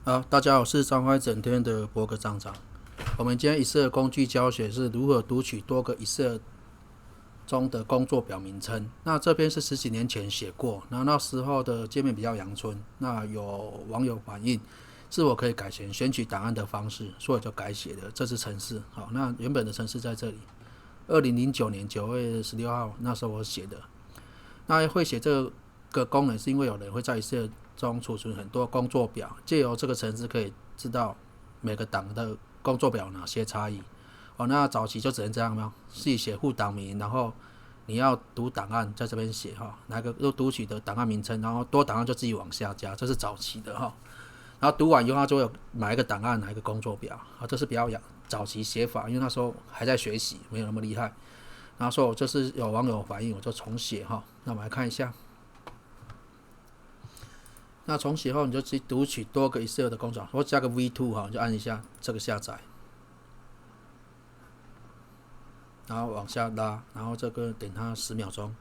好，大家好，我是张怀整天的博格站长。我们今天Excel工具教学是如何读取多个Excel中的工作表名称。那这边是10几年前写过，那时候的界面比较阳春，那有网友反映是我可以改选取档案的方式，所以就改写的这是程式。好，那原本的程式在这里，2009年9月16号那时候我写的。那会写这个功能是因为有人会在Excel中储存很多工作表，借由这个程式可以知道每个档的工作表有哪些差异。那早期就只能这样吗？自己写副档名，然后你要读档案在这边写哪个又读取的档案名称，然后多档案就自己往下加，这是早期的然后读完以后，它就会有哪一个档案哪一个工作表这是比较早期写法，因为那时候还在学习，没有那么厉害。然后说我就是有网友反映，我就重写那我们来看一下。那重写后，你就去读取多个 Excel 的工作，或加个 V2 你就按一下这个下载，然后往下拉，然后这个点它10秒钟。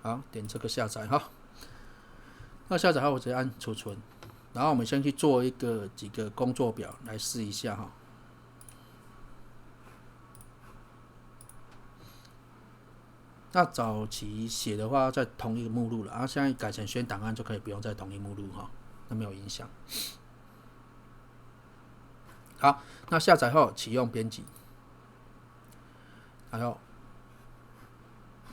好，点这个下载那下载后我直接按储存，然后我们先去做几个工作表来试一下那早期写的话在同一个目录了，现在改成选档案就可以不用在同一目录那没有影响。好，那下载后启用编辑，还有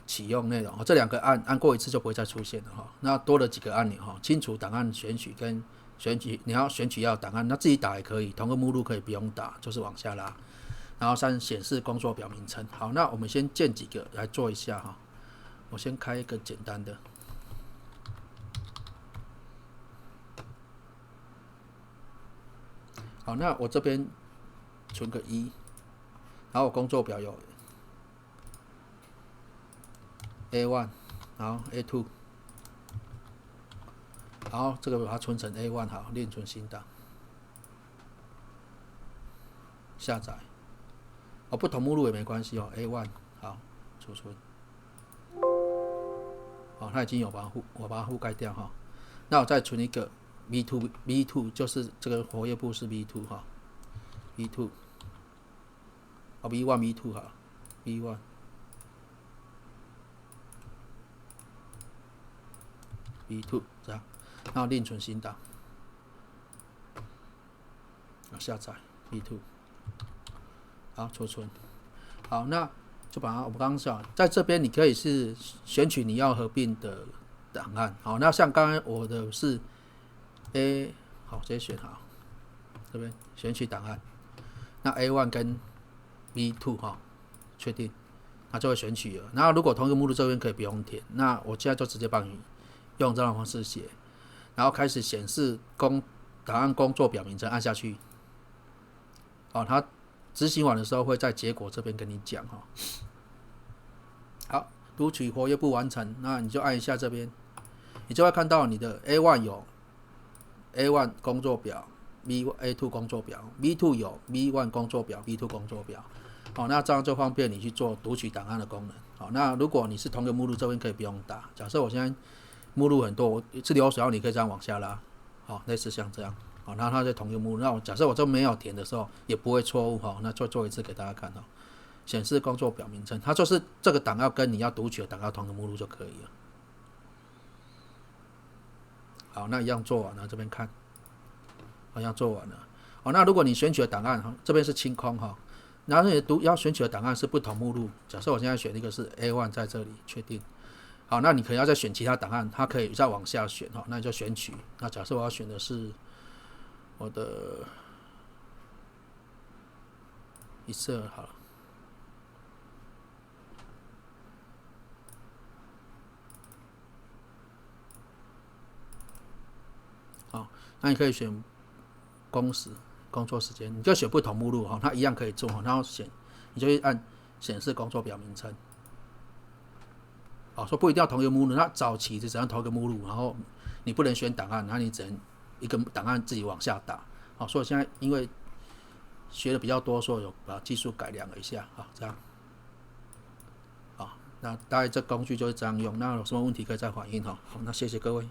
启用内容这两个按过一次就不会再出现了那多了几个按钮清除档案选取跟选取你要选取要档案，那自己打也可以，同个目录可以不用打，就是往下拉。然后显示工作表名称。好，那我们先建几个来做一下我先开一个简单的。好，那我这边存个1，然后我工作表有 A1， 然后 A2， 然后这个把它存成 A1 好，另存新档，下载。不同目录也没关系A1 好，储存。它已经有我把它覆盖掉那我再存一个 V2 就是这个活跃部是 V2 V2 V1 V2 好 V1 V2 这样，然后另存新档，下载 V2。好，储存。好，那就把它我们刚刚讲，在这边你可以是选取你要合并的档案。好，那像刚刚我的是 A， 好，直接选好，这边选取档案。那 A1 跟 V2 确定，它就会选取了。然后如果同一个目录这边可以不用填，那我现在就直接帮你用这种方式写，然后开始显示档案工作表名称，按下去。它执行完的时候会在结果这边跟你讲好，读取活跃部完成，那你就按一下这边，你就会看到你的 A1 有 A1 工作表 A2 工作表 V2 有 V1 工作表 V2 工作表那这样就方便你去做读取档案的功能那如果你是同一个目录，这边可以不用打。假设我现在目录很多，我是流水你可以这样往下拉类似像这样然后它在同一个目录，那假设我这没有填的时候也不会错误那就做一次给大家看显示工作表名称，它就是这个档要跟你要读取的档要同一个目录就可以了。好，那一样做完了，这边看好像做完了那如果你选取的档案这边是清空然后你要选取的档案是不同目录，假设我现在选一个是 A1 在这里确定。好，那你可能要再选其他档案，它可以再往下选那你就选取。那假设我要选的是我的Excel好了，那你可以选工作时间，你就选不同目录它一样可以做然后你就按显示工作表名称。说不一定要同一个目录，那早期只能同一个目录，然后你不能选档案，然后你只能一个档案自己往下打所以现在因为学的比较多，所以有把技术改良了一下这样那大概这工具就是这样用，那有什么问题可以再反映哈。好，那谢谢各位。